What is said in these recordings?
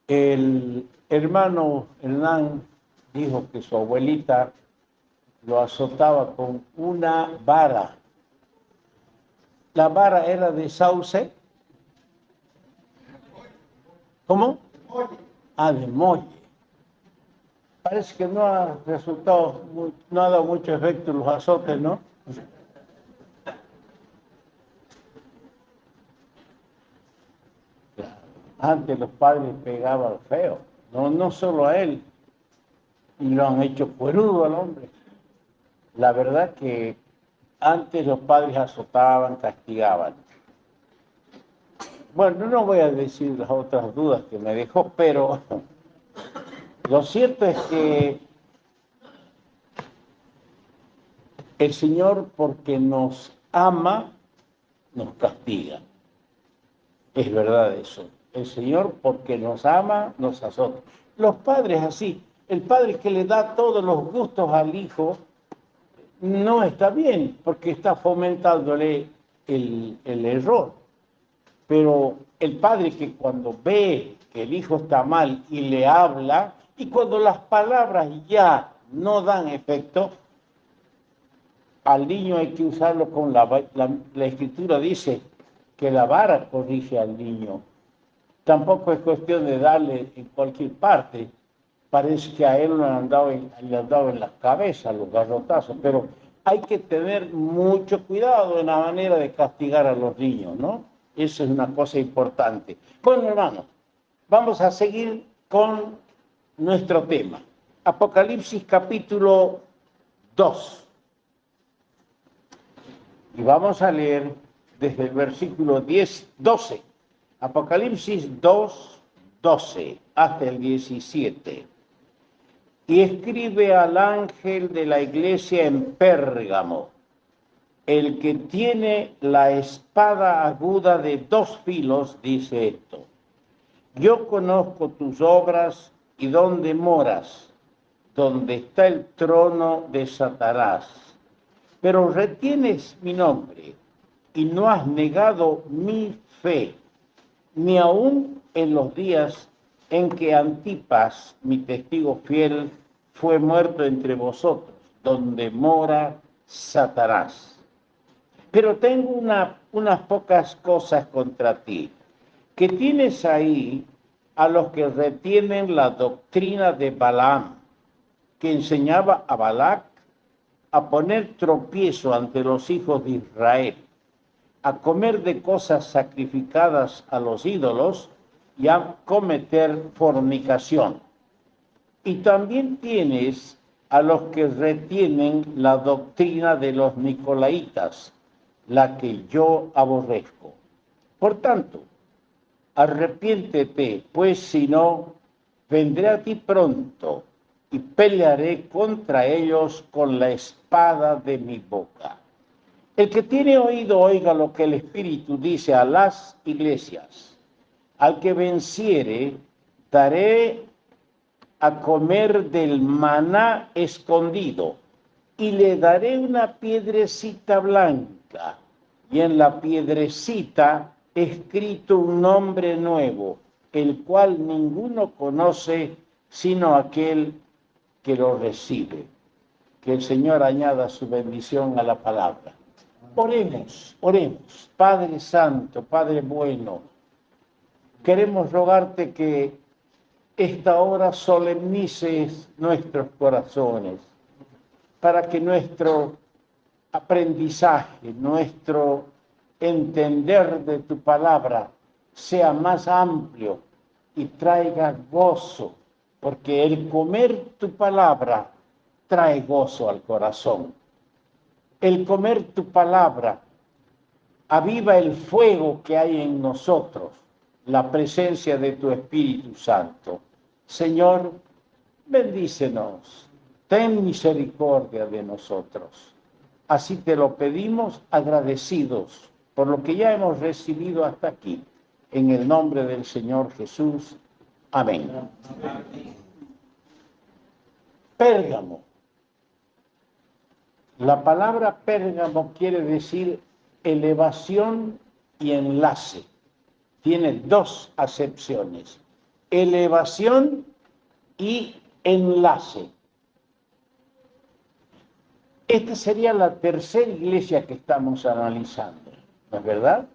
El hermano Hernán dijo que su abuelita lo azotaba con una vara. La vara era de sauce. ¿Cómo? Ah, de molle. Parece que no ha resultado, no ha dado mucho efecto los azotes, ¿no? Antes los padres pegaban feo, no solo a él, y lo han hecho cuerudo al hombre. La verdad que antes los padres azotaban, castigaban. Bueno, no voy a decir las otras dudas que me dejó, pero lo cierto es que el Señor, porque nos ama, nos castiga. Es verdad eso. El Señor, porque nos ama, nos azota. Los padres así. El padre que le da todos los gustos al hijo no está bien, porque está fomentándole el error. Pero el padre que cuando ve que el hijo está mal y le habla, y cuando las palabras ya no dan efecto, al niño hay que usarlo con la escritura dice que la vara corrige al niño. Tampoco es cuestión de darle en cualquier parte. Parece que a él le han dado en la cabeza los garrotazos, pero hay que tener mucho cuidado en la manera de castigar a los niños, ¿no? Eso es una cosa importante. Bueno, hermanos, vamos a seguir con nuestro tema. Apocalipsis capítulo 2. Y vamos a leer desde el versículo 12. Apocalipsis 2, 12 hasta el 17. Y escribe al ángel de la iglesia en Pérgamo, el que tiene la espada aguda de 2 filos, dice esto: yo conozco tus obras y dónde moras, donde está el trono de Satanás, pero retienes mi nombre y no has negado mi fe, ni aun en los días en que Antipas, mi testigo fiel, fue muerto entre vosotros, donde mora Satanás. Pero tengo unas pocas cosas contra ti, que tienes ahí a los que retienen la doctrina de Balaam, que enseñaba a Balac a poner tropiezo ante los hijos de Israel, a comer de cosas sacrificadas a los ídolos y a cometer fornicación. Y también tienes a los que retienen la doctrina de los nicolaitas, la que yo aborrezco. Por tanto, arrepiéntete, pues si no, vendré a ti pronto y pelearé contra ellos con la espada de mi boca. El que tiene oído, oiga lo que el Espíritu dice a las iglesias. Al que venciere, daré a comer del maná escondido, y le daré una piedrecita blanca, y en la piedrecita escrito un nombre nuevo, el cual ninguno conoce sino aquel que lo recibe. Que el Señor añada su bendición a la palabra. Oremos, oremos. Padre Santo, Padre bueno, queremos rogarte que esta hora solemnices nuestros corazones, para que nuestro aprendizaje, nuestro entender de tu palabra sea más amplio y traiga gozo, porque el comer tu palabra trae gozo al corazón. El comer tu palabra aviva el fuego que hay en nosotros, la presencia de tu Espíritu Santo. Señor, bendícenos, ten misericordia de nosotros. Así te lo pedimos agradecidos por lo que ya hemos recibido hasta aquí. En el nombre del Señor Jesús. Amén. Pérgamo. La palabra Pérgamo quiere decir elevación y enlace. Tiene 2 acepciones. elevación y enlace. Esta sería la tercera iglesia que estamos analizando, ¿no es verdad?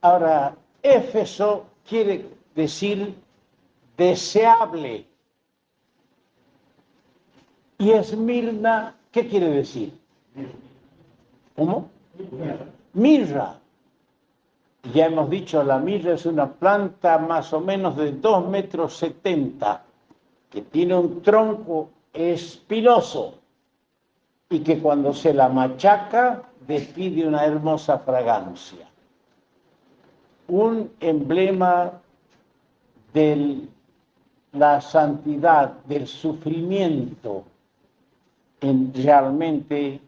Ahora, Éfeso quiere decir deseable. Y Esmirna, ¿qué quiere decir? ¿Cómo? Mirra. Ya hemos dicho, la mirra es una planta más o menos de 2,70 metros, que tiene un tronco espinoso y que cuando se la machaca despide una hermosa fragancia. Un emblema de la santidad, del sufrimiento, realmente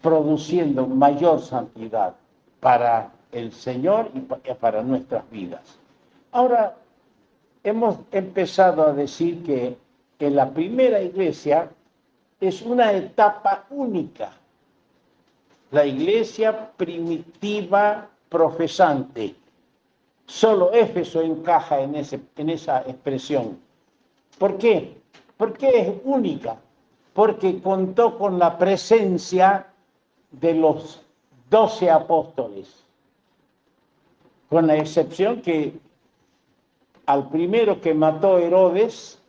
produciendo mayor santidad para el Señor y para nuestras vidas. Ahora, hemos empezado a decir que en la primera iglesia es una etapa única. La iglesia primitiva profesante. Solo Éfeso encaja en esa expresión. ¿Por qué? Porque es única. Porque contó con la presencia de los 12 apóstoles. Con la excepción que al primero que mató Herodes,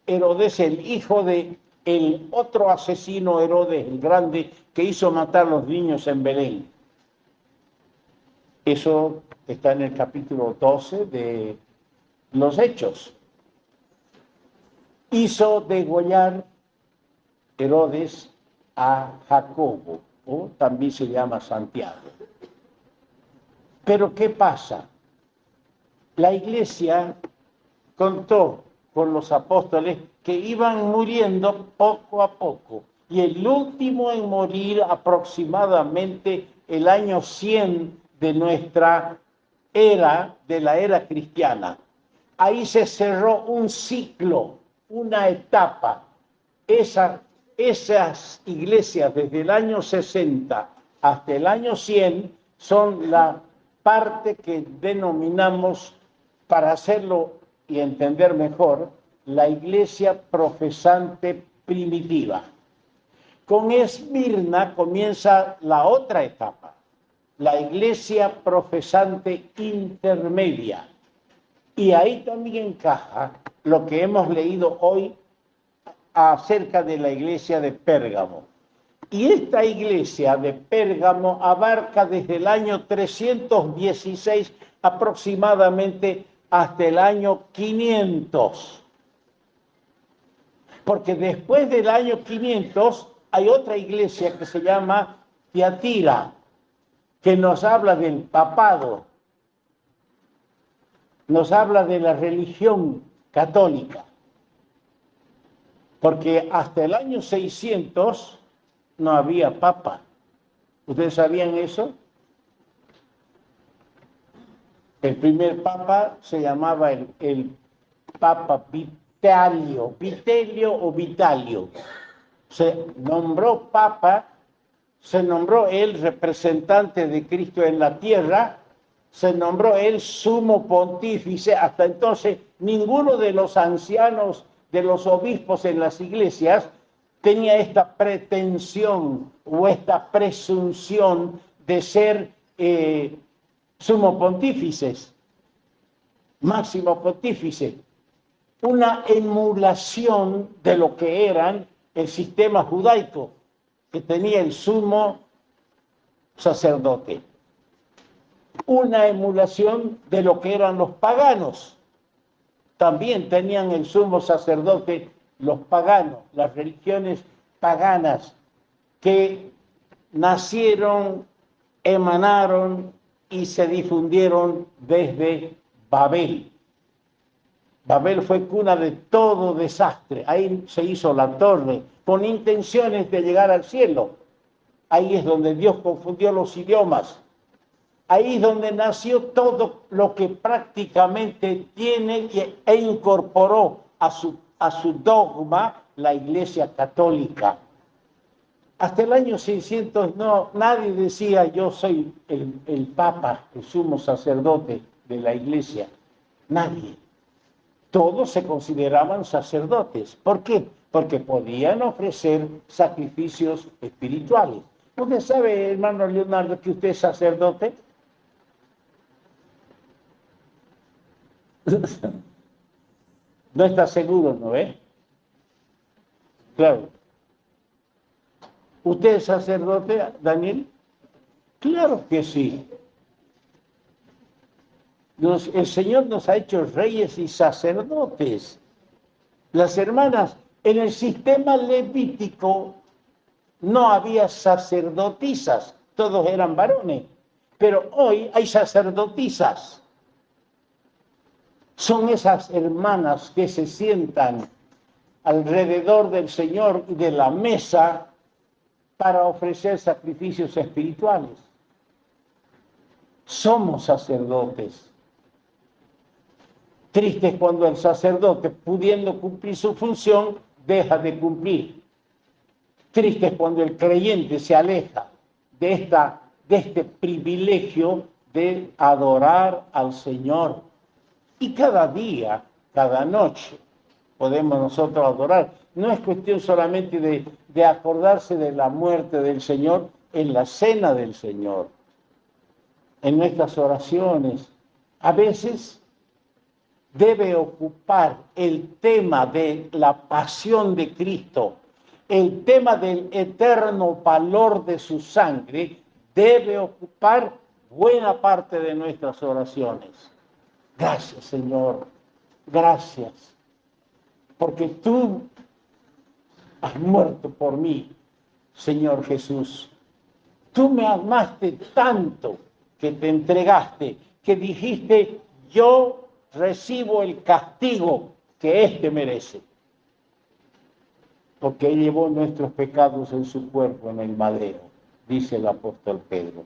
el hijo de el otro asesino Herodes, el grande, que hizo matar a los niños en Belén. Eso está en el capítulo 12 de los Hechos. Hizo degollar Herodes a Jacobo, o también se llama Santiago. Pero ¿qué pasa? La iglesia contó con los apóstoles que iban muriendo poco a poco. Y el último en morir aproximadamente el año 100 de nuestra era, de la era cristiana. Ahí se cerró un ciclo, una etapa. Esas iglesias desde el año 60 hasta el año 100 son la parte que denominamos, para hacerlo y entender mejor, la iglesia profesante primitiva. Con Esmirna comienza la otra etapa, la iglesia profesante intermedia. Y ahí también encaja lo que hemos leído hoy acerca de la iglesia de Pérgamo. Y esta iglesia de Pérgamo abarca desde el año 316 aproximadamente hasta el año 500. Porque después del año 500 hay otra iglesia que se llama Tiatira, que nos habla del papado, nos habla de la religión católica. Porque hasta el año 600 no había papa. ¿Ustedes sabían eso? El primer papa se llamaba el Papa Vitelio o Vitalio. Se nombró papa, se nombró él representante de Cristo en la tierra, se nombró él sumo pontífice. Hasta entonces ninguno de los ancianos, de los obispos en las iglesias, tenía esta pretensión o esta presunción de ser sumo pontífices, máximo pontífice, una emulación de lo que eran el sistema judaico, que tenía el sumo sacerdote, una emulación de lo que eran los paganos. También tenían el sumo sacerdote los paganos, las religiones paganas, que nacieron, emanaron y se difundieron desde Babel. Babel fue cuna de todo desastre. Ahí se hizo la torre con intenciones de llegar al cielo. Ahí es donde Dios confundió los idiomas. Ahí es donde nació todo lo que prácticamente tiene e incorporó a su dogma la Iglesia Católica. Hasta el año 600 nadie decía yo soy el Papa, el sumo sacerdote de la Iglesia. Nadie. Todos se consideraban sacerdotes. ¿Por qué? Porque podían ofrecer sacrificios espirituales. ¿Usted sabe, hermano Leonardo, que usted es sacerdote? No está seguro, ¿no ve? Claro. ¿Usted es sacerdote, Daniel? Claro que sí. El Señor nos ha hecho reyes y sacerdotes. Las hermanas, en el sistema levítico no había sacerdotisas, todos eran varones, pero hoy hay sacerdotisas. Son esas hermanas que se sientan alrededor del Señor y de la mesa para ofrecer sacrificios espirituales. Somos sacerdotes. Triste es cuando el sacerdote, pudiendo cumplir su función, deja de cumplir. Triste es cuando el creyente se aleja de este privilegio de adorar al Señor. Y cada día, cada noche, podemos nosotros adorar. No es cuestión solamente de acordarse de la muerte del Señor en la cena del Señor, en nuestras oraciones. A veces debe ocupar el tema de la pasión de Cristo, el tema del eterno valor de su sangre, debe ocupar buena parte de nuestras oraciones. Gracias, Señor, gracias, porque tú has muerto por mí, Señor Jesús. Tú me amaste tanto que te entregaste, que dijiste, yo recibo el castigo que éste merece, porque él llevó nuestros pecados en su cuerpo en el madero, dice el apóstol Pedro.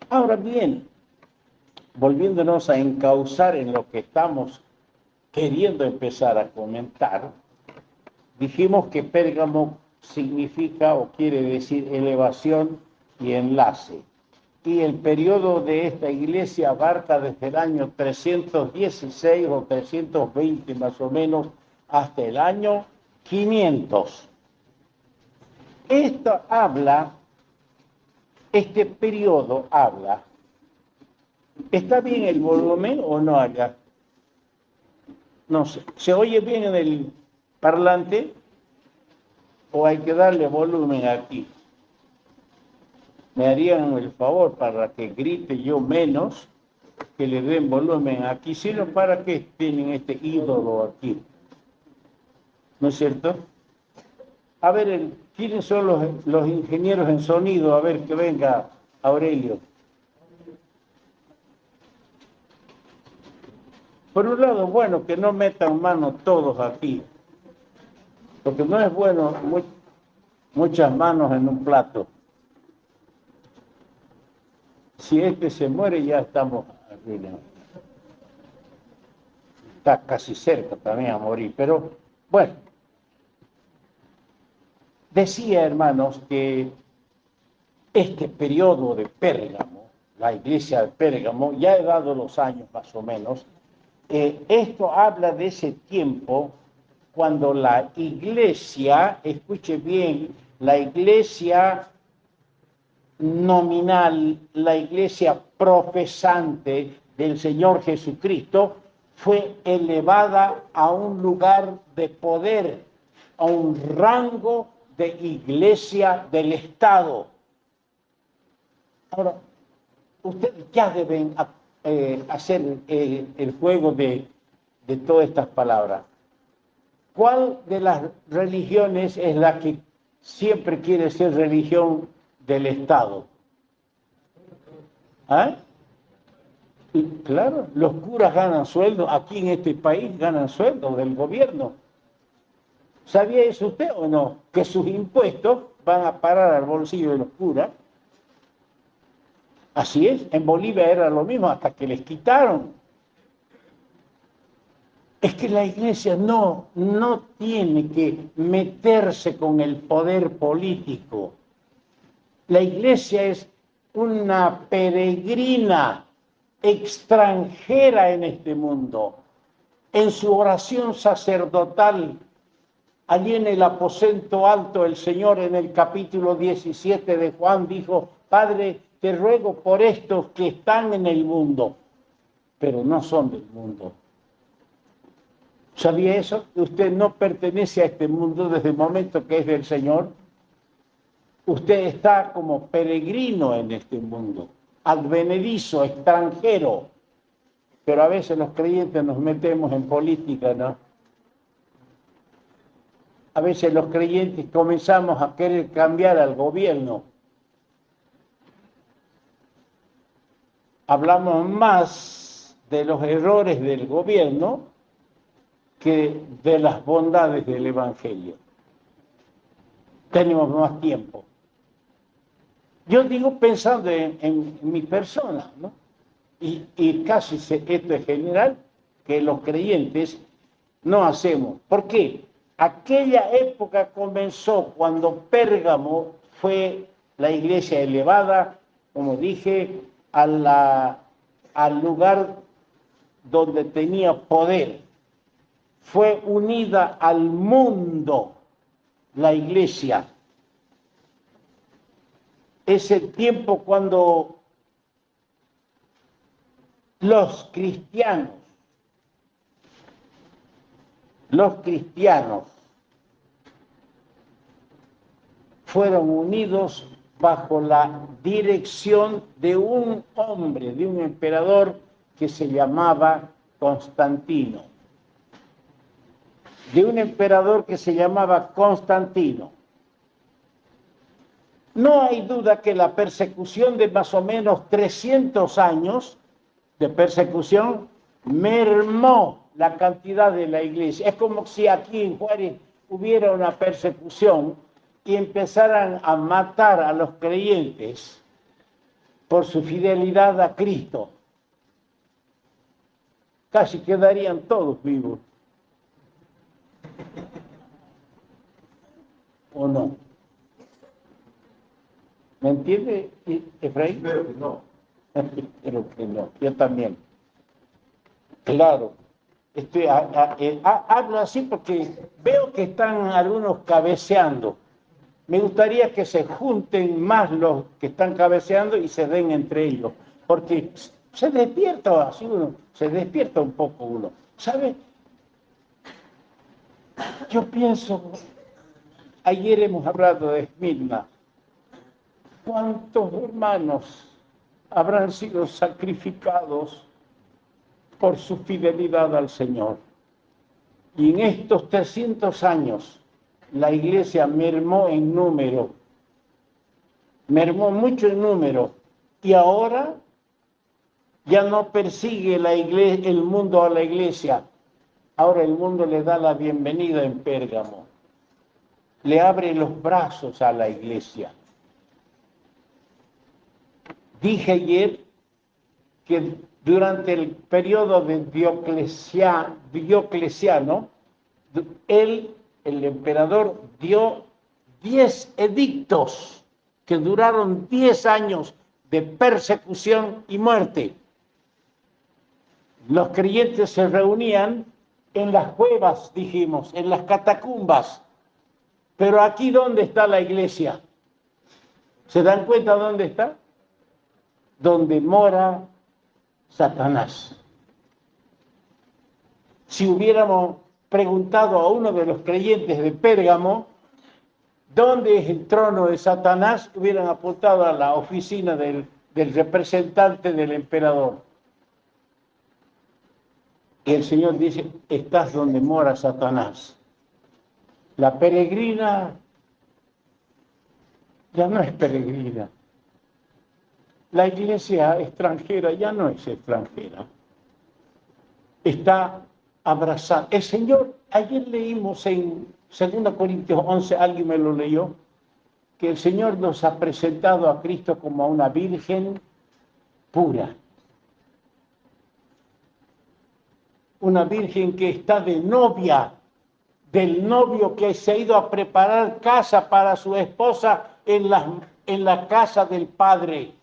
Ahora bien, volviéndonos a encauzar en lo que estamos queriendo empezar a comentar, dijimos que Pérgamo significa o quiere decir elevación y enlace. Y el periodo de esta iglesia abarca desde el año 316 o 320 más o menos hasta el año 500. Este periodo habla, ¿está bien el volumen o no allá? No sé, ¿se oye bien en el parlante o hay que darle volumen aquí? Me harían el favor para que grite yo menos, que le den volumen aquí, sino para que tienen este ídolo aquí. ¿No es cierto? A ver, ¿quiénes son los ingenieros en sonido? A ver, que venga Aurelio. Por un lado, bueno, que no metan mano todos aquí, porque no es bueno muchas manos en un plato. Si este se muere, ya estamos arruinados. Está casi cerca también a morir, pero bueno. Decía, hermanos, que este periodo de Pérgamo, la iglesia de Pérgamo, ya he dado los años más o menos, esto habla de ese tiempo cuando la iglesia, escuche bien, la iglesia nominal, la iglesia profesante del Señor Jesucristo, fue elevada a un lugar de poder, a un rango de iglesia del Estado. Ahora, ustedes ya deben hacer el juego de todas estas palabras. ¿Cuál de las religiones es la que siempre quiere ser religión del Estado? ¿Ah? Y claro, los curas ganan sueldo, aquí en este país ganan sueldo del gobierno. ¿Sabía eso usted o no? Que sus impuestos van a parar al bolsillo de los curas. Así es, en Bolivia era lo mismo hasta que les quitaron. Es que la iglesia no tiene que meterse con el poder político. La iglesia es una peregrina extranjera en este mundo. En su oración sacerdotal, allí en el aposento alto, el Señor en el capítulo 17 de Juan dijo: Padre, te ruego por estos que están en el mundo, pero no son del mundo. ¿Sabía eso? Usted no pertenece a este mundo desde el momento que es del Señor. Usted está como peregrino en este mundo, advenedizo, extranjero. Pero a veces los creyentes nos metemos en política, ¿no? A veces los creyentes comenzamos a querer cambiar al gobierno. Hablamos más de los errores del gobierno que de las bondades del Evangelio. Tenemos más tiempo. Yo digo pensando en mi persona, ¿no? Y casi esto es general, que los creyentes no hacemos. ¿Por qué? Aquella época comenzó cuando Pérgamo fue la iglesia elevada, como dije, al lugar donde tenía poder. Fue unida al mundo la iglesia. Es el tiempo cuando los cristianos fueron unidos bajo la dirección de un hombre, de un emperador que se llamaba Constantino. No hay duda que la persecución de más o menos 300 años de persecución mermó la cantidad de la iglesia. Es como si aquí en Juárez hubiera una persecución y empezaran a matar a los creyentes por su fidelidad a Cristo. Casi quedarían todos vivos. ¿O no? ¿Me entiende, Efraín? Espero que no. Espero que no. Yo también. Claro. Hablo así porque veo que están algunos cabeceando. Me gustaría que se junten más los que están cabeceando y se den entre ellos, porque se despierta así uno, se despierta un poco uno. ¿Sabe? Yo pienso, ayer hemos hablado de Esmirna, ¿cuántos hermanos habrán sido sacrificados por su fidelidad al Señor? Y en estos 300 años, la iglesia mermó en número, mermó mucho en número, y ahora ya no persigue el mundo a la iglesia. Ahora el mundo le da la bienvenida en Pérgamo, le abre los brazos a la iglesia. Dije ayer que durante el periodo de Diocleciano, el emperador dio 10 edictos que duraron 10 años de persecución y muerte. Los creyentes se reunían en las cuevas, dijimos, en las catacumbas. Pero aquí, ¿dónde está la iglesia? ¿Se dan cuenta dónde está? Donde mora Satanás. Si hubiéramos preguntado a uno de los creyentes de Pérgamo dónde es el trono de Satanás, hubieran apuntado a la oficina del representante del emperador. Y el Señor dice: estás donde mora Satanás. La peregrina ya no es peregrina. La iglesia extranjera ya no es extranjera. Está abrazada. El Señor, ayer leímos en 2 Corintios 11, alguien me lo leyó, que el Señor nos ha presentado a Cristo como a una virgen pura. Una virgen que está de novia, del novio que se ha ido a preparar casa para su esposa en la casa del Padre,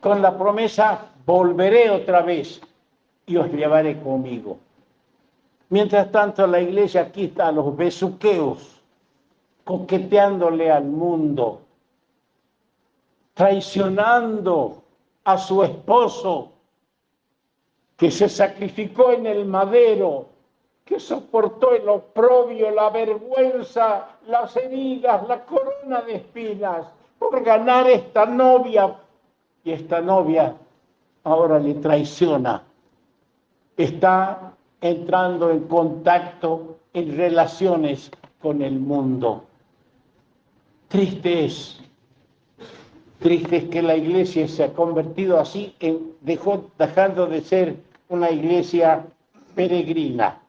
con la promesa: volveré otra vez y os llevaré conmigo. Mientras tanto, la iglesia aquí está a los besuqueos, coqueteándole al mundo, traicionando a su esposo, que se sacrificó en el madero, que soportó el oprobio, la vergüenza, las heridas, la corona de espinas, por ganar esta novia. Y esta novia ahora le traiciona. Está entrando en contacto, en relaciones con el mundo. Triste es que la iglesia se ha convertido así, dejando de ser una iglesia peregrina.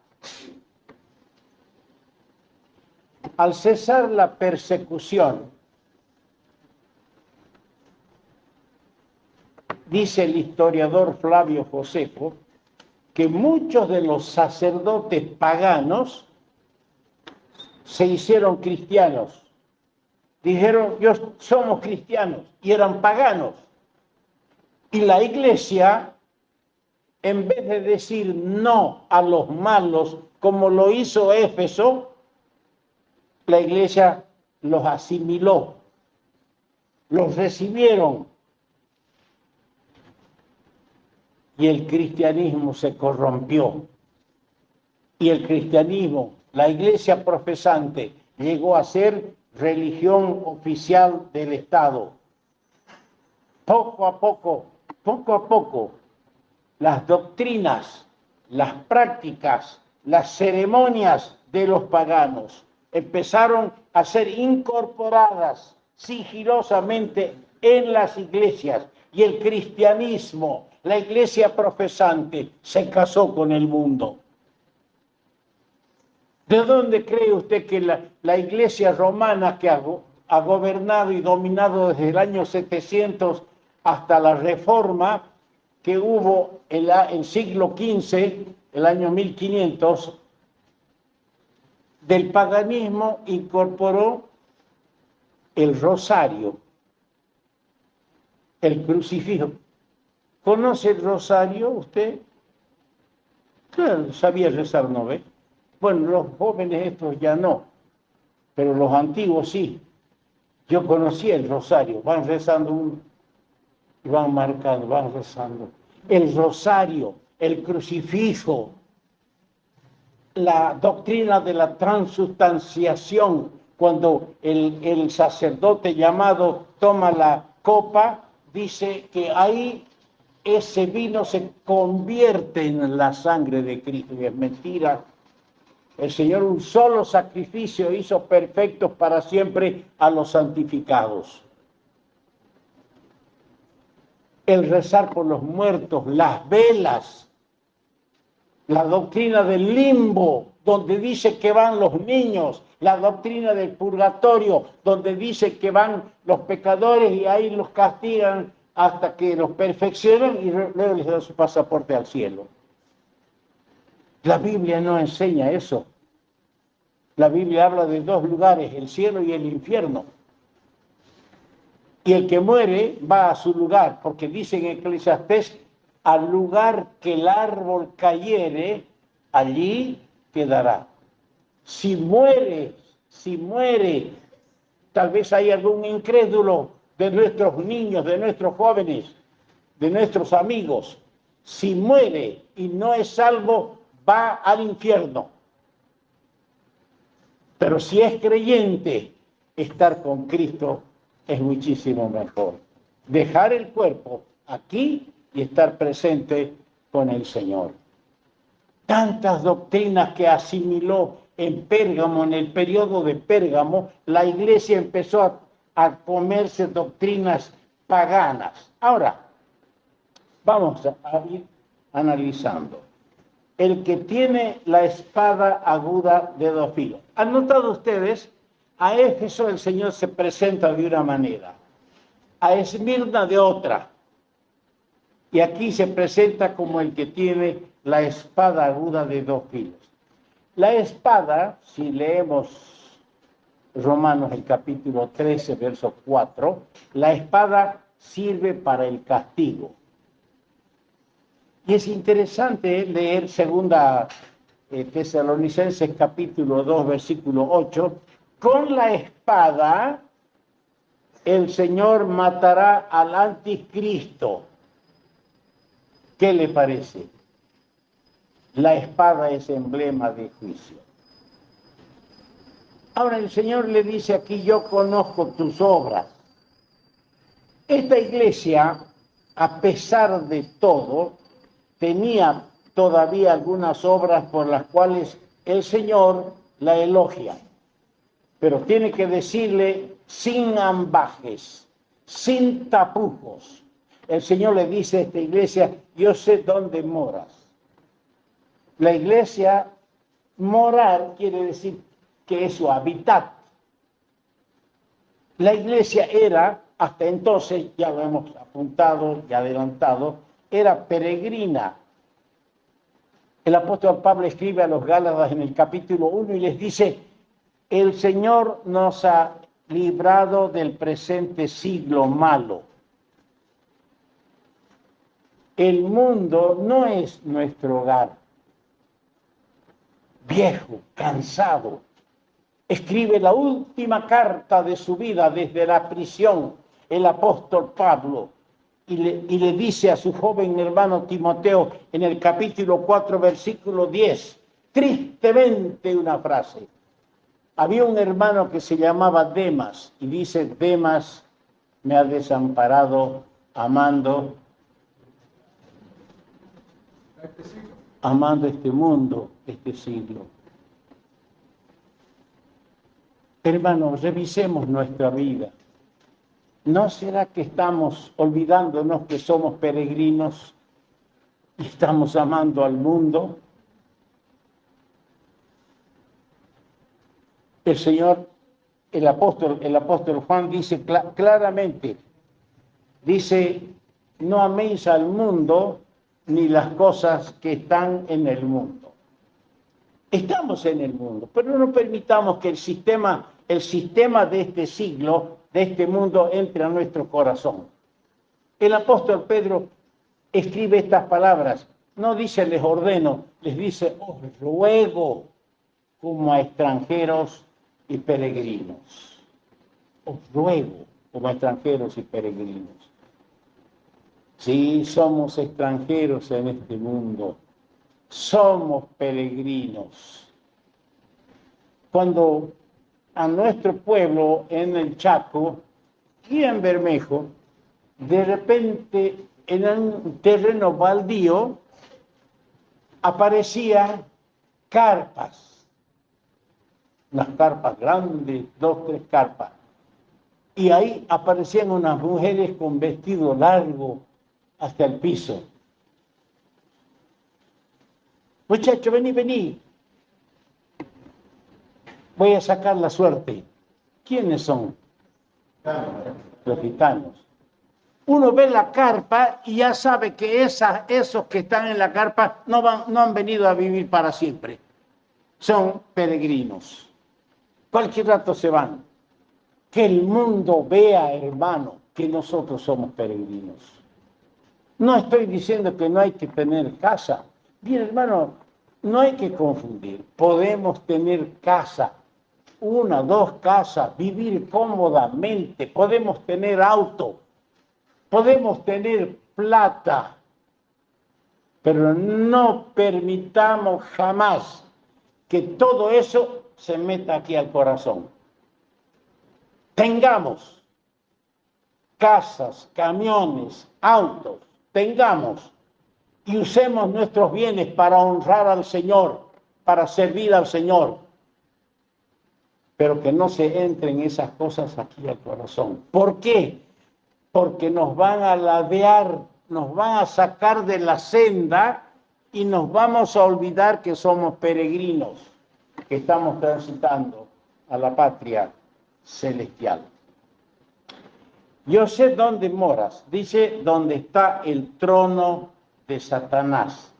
Al cesar la persecución, dice el historiador Flavio Josefo, que muchos de los sacerdotes paganos se hicieron cristianos. Dijeron, somos cristianos, y eran paganos. Y la iglesia, en vez de decir no a los malos, como lo hizo Éfeso, la iglesia los asimiló, los recibieron. Y el cristianismo se corrompió. Y el cristianismo, la iglesia profesante, llegó a ser religión oficial del Estado. Poco a poco, las doctrinas, las prácticas, las ceremonias de los paganos empezaron a ser incorporadas sigilosamente en las iglesias, y el cristianismo, la iglesia profesante, se casó con el mundo. ¿De dónde cree usted que la iglesia romana, que ha gobernado y dominado desde el año 700 hasta la reforma que hubo en el siglo XV, el año 1500, del paganismo incorporó el rosario, el crucifijo? ¿Conoce el rosario usted? Claro, sabía rezar, ¿no ve? Bueno, los jóvenes estos ya no, pero los antiguos sí. Yo conocía el rosario, van rezando y van marcando, van rezando. El rosario, el crucifijo, la doctrina de la transustanciación, cuando el sacerdote llamado toma la copa, dice que ahí ese vino se convierte en la sangre de Cristo. Y es mentira. El Señor un solo sacrificio hizo perfectos para siempre a los santificados. El rezar por los muertos, las velas, la doctrina del limbo, donde dice que van los niños, la doctrina del purgatorio, donde dice que van los pecadores y ahí los castigan hasta que los perfeccionen y luego les dan su pasaporte al cielo. La Biblia no enseña eso. La Biblia habla de dos lugares, el cielo y el infierno. Y el que muere va a su lugar, porque dice en Eclesiastés, al lugar que el árbol cayere, allí quedará. Si muere, tal vez hay algún incrédulo de nuestros niños, de nuestros jóvenes, de nuestros amigos. Si muere y no es salvo, va al infierno. Pero si es creyente, estar con Cristo es muchísimo mejor. Dejar el cuerpo aquí y estar presente con el Señor. Tantas doctrinas que asimiló en Pérgamo, en el periodo de Pérgamo, la iglesia empezó a comerse doctrinas paganas. Ahora, vamos a ir analizando. El que tiene la espada aguda de dos filos. ¿Han notado ustedes? A Éfeso el Señor se presenta de una manera, a Esmirna de otra, y aquí se presenta como el que tiene la espada aguda de dos filos. La espada, si leemos Romanos el capítulo 13, verso 4, la espada sirve para el castigo. Y es interesante leer segunda Tesalonicenses capítulo 2, versículo 8, con la espada el Señor matará al anticristo. ¿Qué le parece? La espada es emblema de juicio. Ahora el Señor le dice aquí, yo conozco tus obras. Esta iglesia, a pesar de todo, tenía todavía algunas obras por las cuales el Señor la elogia. Pero tiene que decirle sin ambajes, sin tapujos. El Señor le dice a esta iglesia, yo sé dónde moras. La iglesia, morar, quiere decir que es su hábitat. La iglesia era, hasta entonces, ya lo hemos apuntado y adelantado, era peregrina. El apóstol Pablo escribe a los Gálatas en el capítulo 1 y les dice, el Señor nos ha librado del presente siglo malo. El mundo no es nuestro hogar. Viejo, cansado, escribe la última carta de su vida desde la prisión, el apóstol Pablo, y le dice a su joven hermano Timoteo en el capítulo 4, versículo 10, tristemente una frase. Había un hermano que se llamaba Demas, y dice, Demas me ha desamparado amando este mundo, este siglo. Hermanos, revisemos nuestra vida. ¿No será que estamos olvidándonos que somos peregrinos y estamos amando al mundo? El Señor, el apóstol Juan dice claramente, dice, no améis al mundo ni las cosas que están en el mundo. Estamos en el mundo, pero no permitamos que el sistema de este siglo, de este mundo, entre a nuestro corazón. El apóstol Pedro escribe estas palabras, no dice les ordeno, les dice os ruego como a extranjeros y peregrinos. Os ruego como a extranjeros y peregrinos. Sí, somos extranjeros en este mundo. Somos peregrinos. Cuando a nuestro pueblo en el Chaco y en Bermejo, de repente en un terreno baldío aparecían carpas, unas carpas grandes, 2, 3 carpas, y ahí aparecían unas mujeres con vestido largo hasta el piso. Muchacho, vení. Voy a sacar la suerte. ¿Quiénes son? Los gitanos. Uno ve la carpa y ya sabe que esos que están en la carpa no han venido a vivir para siempre. Son peregrinos. Cualquier rato se van. Que el mundo vea, hermano, que nosotros somos peregrinos. No estoy diciendo que no hay que tener casa. Bien, hermano, no hay que confundir. Podemos tener casa, 1, 2 casas, vivir cómodamente, podemos tener auto, podemos tener plata, pero no permitamos jamás que todo eso se meta aquí al corazón. Tengamos casas, camiones, autos, tengamos y usemos nuestros bienes para honrar al Señor, para servir al Señor. Pero que no se entren esas cosas aquí al corazón. ¿Por qué? Porque nos van a ladear, nos van a sacar de la senda y nos vamos a olvidar que somos peregrinos, que estamos transitando a la patria celestial. Yo sé dónde moras, dice, donde está el trono de Satanás.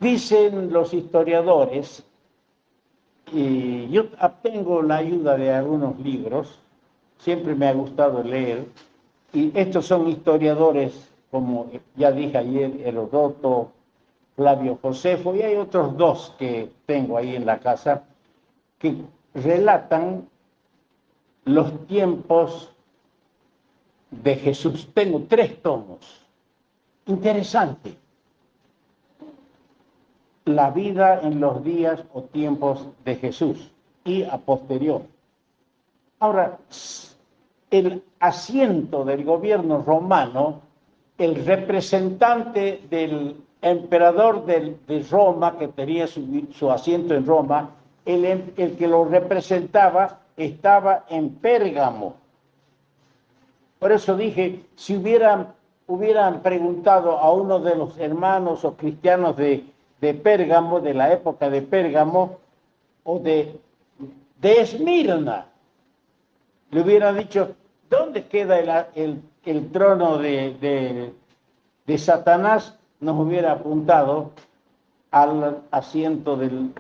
Dicen los historiadores, y yo tengo la ayuda de algunos libros, siempre me ha gustado leer, y estos son historiadores, como ya dije ayer, Heródoto, Flavio Josefo, y hay otros dos que tengo ahí en la casa, que relatan los tiempos de Jesús. Tengo 3 tomos. Interesante. La vida en los días o tiempos de Jesús y a posterior. Ahora, el asiento del gobierno romano, el representante del emperador de Roma, que tenía su asiento en Roma, el que lo representaba estaba en Pérgamo. Por eso dije, si hubieran preguntado a uno de los hermanos o cristianos de Pérgamo, de la época de Pérgamo, o de Esmirna, le hubieran dicho, ¿dónde queda el trono de Satanás? Nos hubiera apuntado al asiento del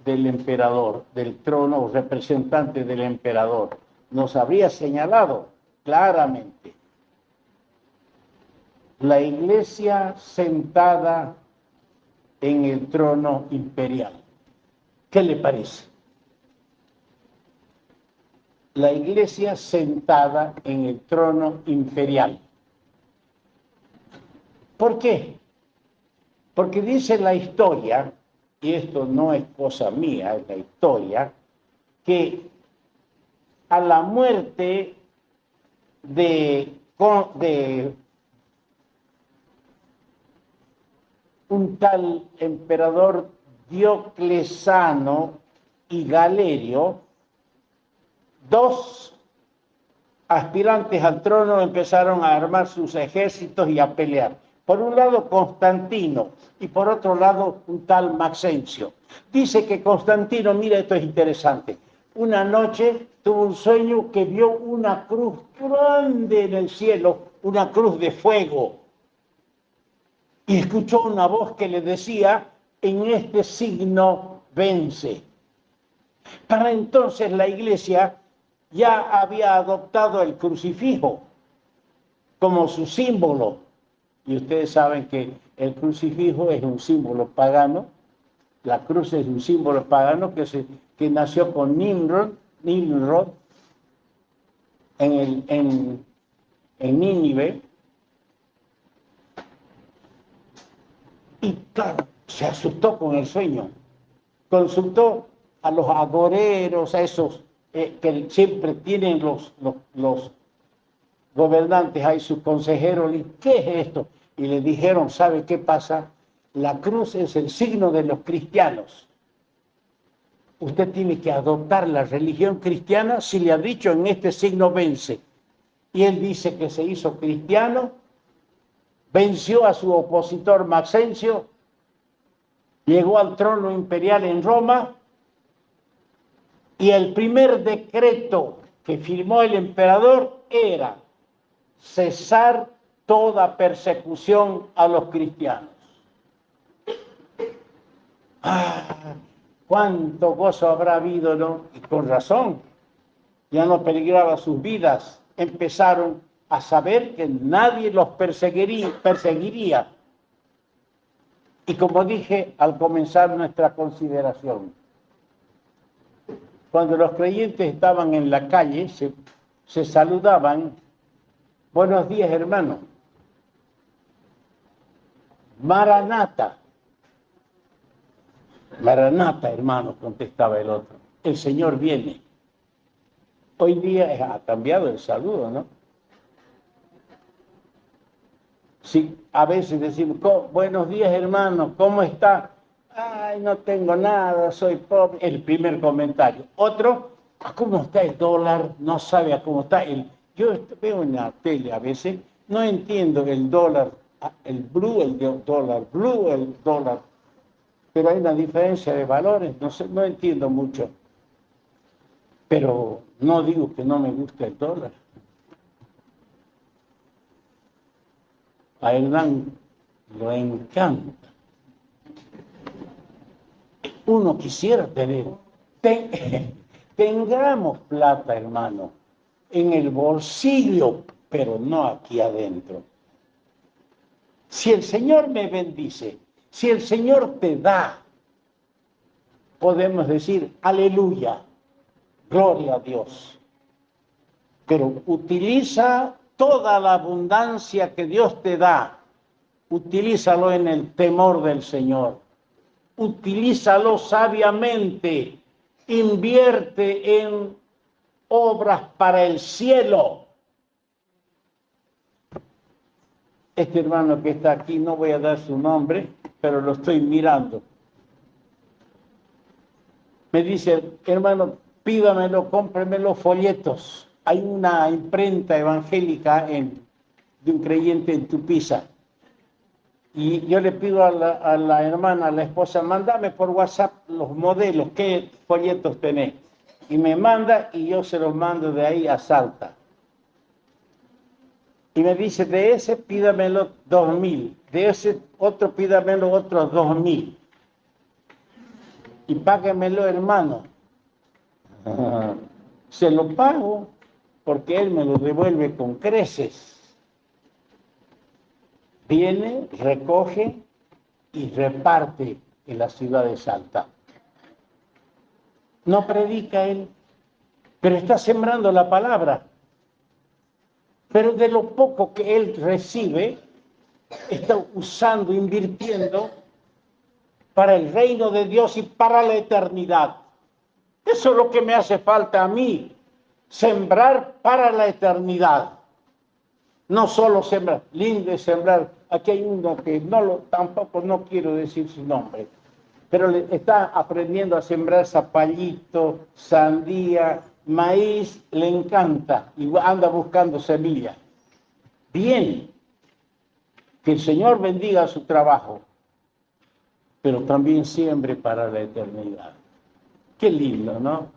emperador, del trono representante del emperador. Nos habría señalado claramente. La iglesia sentada en el trono imperial. ¿Qué le parece? La iglesia sentada en el trono imperial. ¿Por qué? Porque dice la historia, y esto no es cosa mía, es la historia, que a la muerte de un tal emperador Dioclesano y Galerio, 2 aspirantes al trono empezaron a armar sus ejércitos y a pelear. Por un lado Constantino y por otro lado un tal Maxencio. Dice que Constantino, mira, esto es interesante, una noche tuvo un sueño que vio una cruz grande en el cielo, una cruz de fuego, y escuchó una voz que le decía, en este signo vence. Para entonces la iglesia ya había adoptado el crucifijo como su símbolo. Y ustedes saben que el crucifijo es un símbolo pagano. La cruz es un símbolo pagano que nació con Nimrod en Nínive. Y claro, se asustó con el sueño. Consultó a los agoreros, a esos que siempre tienen los gobernantes, hay sus consejeros, ¿qué es esto? Y le dijeron, ¿sabe qué pasa? La cruz es el signo de los cristianos. Usted tiene que adoptar la religión cristiana si le ha dicho en este signo vence. Y él dice que se hizo cristiano, venció a su opositor Maxencio, llegó al trono imperial en Roma, y el primer decreto que firmó el emperador era cesar toda persecución a los cristianos. ¡Ah! ¡Cuánto gozo habrá habido, ¿no? Y con razón, ya no peligraba sus vidas. Empezaron a saber que nadie los perseguiría. Y como dije al comenzar nuestra consideración, cuando los creyentes estaban en la calle, se saludaban, buenos días, hermano. Maranata. Maranata, hermano, contestaba el otro. El Señor viene. Hoy día ha cambiado el saludo, ¿no? Sí, a veces decimos, buenos días, hermano, ¿cómo está? Ay, no tengo nada, soy pobre. El primer comentario. Otro, ¿cómo está el dólar? No sabe a cómo está. Yo veo en la tele a veces, no entiendo el dólar, el dólar blue, el dólar. Pero hay una diferencia de valores, no sé, no entiendo mucho. Pero no digo que no me guste el dólar. A Hernán lo encanta. Uno quisiera tener. Tengamos plata, hermano, en el bolsillo, pero no aquí adentro. Si el Señor me bendice, Si el Señor te da, podemos decir, aleluya, gloria a Dios. Pero utiliza toda la abundancia que Dios te da, utilízalo en el temor del Señor. Utilízalo sabiamente, invierte en obras para el cielo. Este hermano que está aquí, no voy a dar su nombre, pero lo estoy mirando. Me dice, hermano, pídamelo, cómpreme los folletos. Hay una imprenta evangélica de un creyente en Tupiza. Y yo le pido a la hermana, a la esposa, mándame por WhatsApp los modelos, qué folletos tenés. Y me manda y yo se los mando de ahí a Salta. Y me dice, de ese pídamelo 2.000, de ese otro pídamelo otros 2.000. Y páguemelo, hermano. Se lo pago porque él me lo devuelve con creces. Viene, recoge y reparte en la ciudad de Salta. No predica él, pero está sembrando la palabra. Pero de lo poco que él recibe, está usando, invirtiendo para el reino de Dios y para la eternidad. Eso es lo que me hace falta a mí, sembrar para la eternidad. No solo sembrar, lindo es sembrar. Aquí hay uno que tampoco no quiero decir su nombre, pero está aprendiendo a sembrar zapallito, sandía, maíz, le encanta y anda buscando semillas. Bien, que el Señor bendiga su trabajo, pero también siembre para la eternidad. Qué lindo, ¿no?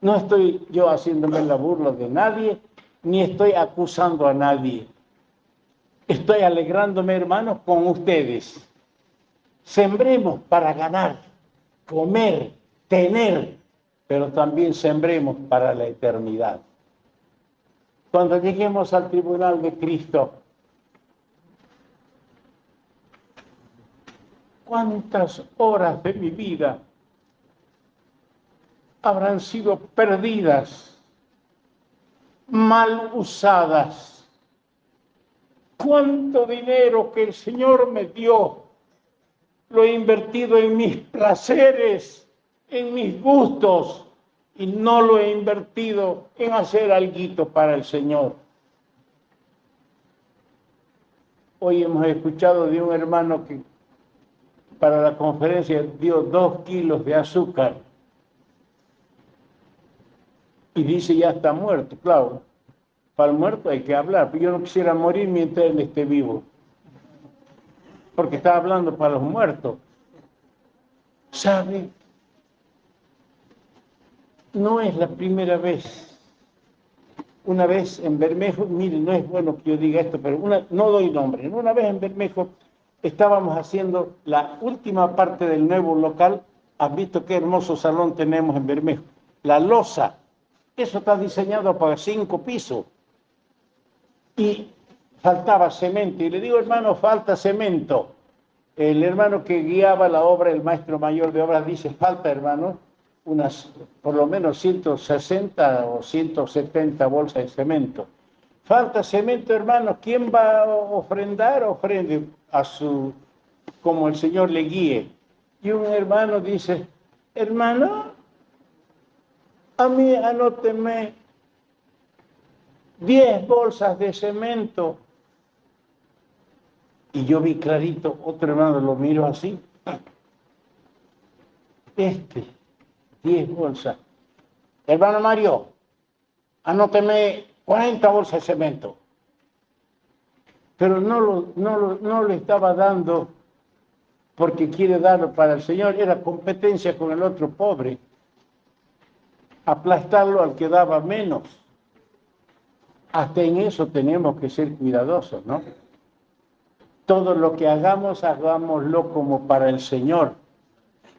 No estoy yo haciéndome la burla de nadie, ni estoy acusando a nadie. Estoy alegrándome, hermanos, con ustedes. Sembremos para ganar, comer, tener, pero también sembremos para la eternidad. Cuando lleguemos al tribunal de Cristo, ¿cuántas horas de mi vida habrán sido perdidas, mal usadas? ¿Cuánto dinero que el Señor me dio lo he invertido en mis placeres, en mis gustos, y no lo he invertido en hacer algo para el Señor? Hoy hemos escuchado de un hermano que para la conferencia dio 2 kilos de azúcar y dice ya está muerto. Claro, para el muerto hay que hablar, pero yo no quisiera morir mientras él esté vivo, porque está hablando para los muertos. ¿Sabe? No es la primera vez. Una vez en Bermejo, mire, no es bueno que yo diga esto, pero no doy nombre. Una vez en Bermejo estábamos haciendo la última parte del nuevo local. ¿Has visto qué hermoso salón tenemos en Bermejo? La losa, eso está diseñado para 5 pisos. Y faltaba cemento. Y le digo, hermano, falta cemento. El hermano que guiaba la obra, el maestro mayor de obras, dice, falta, hermano, unas por lo menos 160 o 170 bolsas de cemento. Falta cemento, hermano. ¿Quién va a ofrendar? Ofrende como el Señor le guíe. Y un hermano dice, hermano, a mí anóteme 10 bolsas de cemento. Y yo vi clarito, otro hermano lo miro así. 10 bolsas. Hermano Mario, anóteme 40 bolsas de cemento. Pero no lo estaba dando porque quiere darlo para el Señor. Era competencia con el otro pobre. Aplastarlo al que daba menos. Hasta en eso tenemos que ser cuidadosos, ¿no? Todo lo que hagamos, hagámoslo como para el Señor.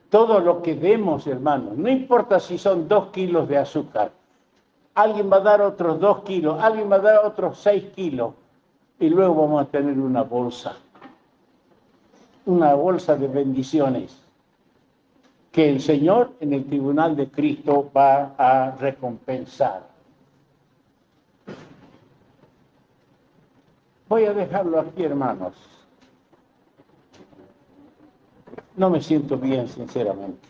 Todo lo que demos, hermanos, no importa si son 2 kilos de azúcar, alguien va a dar otros 2 kilos, alguien va a dar otros 6 kilos, y luego vamos a tener una bolsa. una bolsa de bendiciones que el Señor en el tribunal de Cristo va a recompensar. Voy a dejarlo aquí, hermanos. No me siento bien, sinceramente.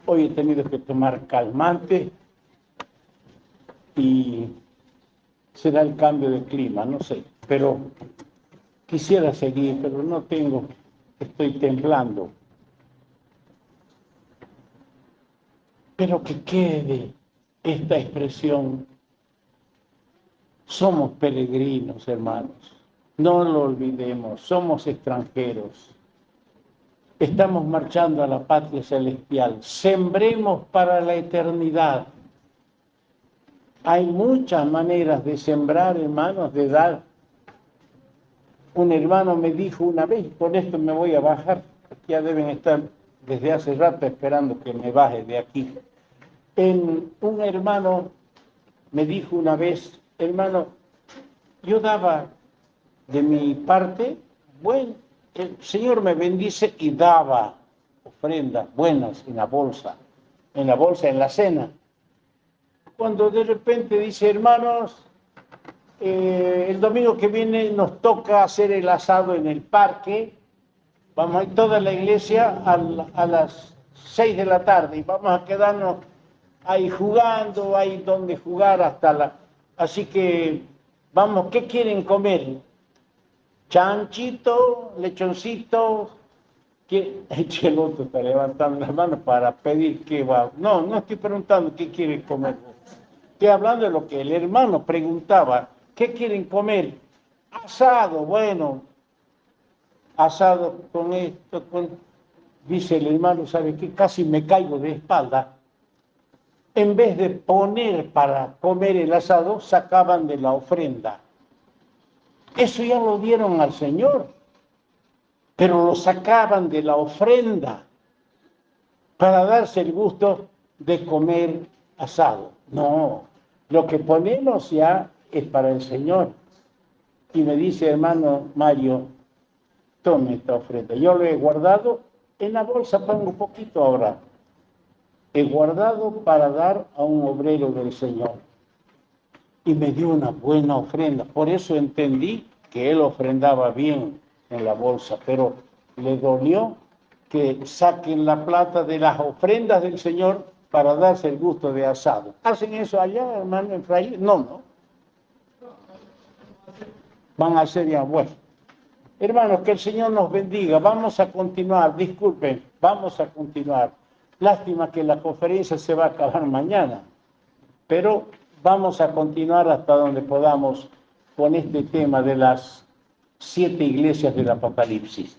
Hoy he tenido que tomar calmante y será el cambio de clima, no sé. Pero quisiera seguir, pero no tengo, estoy temblando. Pero que quede esta expresión. Somos peregrinos, hermanos. No lo olvidemos, somos extranjeros. Estamos marchando a la patria celestial. Sembremos para la eternidad. Hay muchas maneras de sembrar, hermanos, de dar. Un hermano me dijo una vez, con esto me voy a bajar, ya deben estar desde hace rato esperando que me baje de aquí. Un hermano me dijo una vez, hermano, yo daba de mi parte, bueno, el Señor me bendice y daba ofrendas buenas en la bolsa, en la cena. Cuando de repente dice, hermanos, el domingo que viene nos toca hacer el asado en el parque, vamos a ir toda la iglesia a las 6 de la tarde y vamos a quedarnos ahí jugando, hay donde jugar hasta la... Así que, vamos, ¿qué quieren comer? Chanchito, lechoncito, el otro está levantando las manos para pedir qué va. No, no estoy preguntando qué quieren comer. Estoy hablando de lo que el hermano preguntaba. ¿Qué quieren comer? Asado, bueno. Asado con esto, dice el hermano, ¿sabe qué? Casi me caigo de espalda. En vez de poner para comer el asado, sacaban de la ofrenda. Eso ya lo dieron al Señor, pero lo sacaban de la ofrenda para darse el gusto de comer asado. No, lo que ponemos ya es para el Señor. Y me dice, hermano Mario, tome esta ofrenda. Yo lo he guardado en la bolsa, pongo un poquito ahora. He guardado para dar a un obrero del Señor. Y me dio una buena ofrenda. Por eso entendí que él ofrendaba bien en la bolsa, pero le dolió que saquen la plata de las ofrendas del Señor para darse el gusto de asado. ¿Hacen eso allá, hermano, en Fraile? No, no. Van a hacer ya, bueno. Hermanos, que el Señor nos bendiga. Vamos a continuar, disculpen, vamos a continuar. Lástima que la conferencia se va a acabar mañana, pero vamos a continuar hasta donde podamos con este tema de las 7 iglesias del Apocalipsis.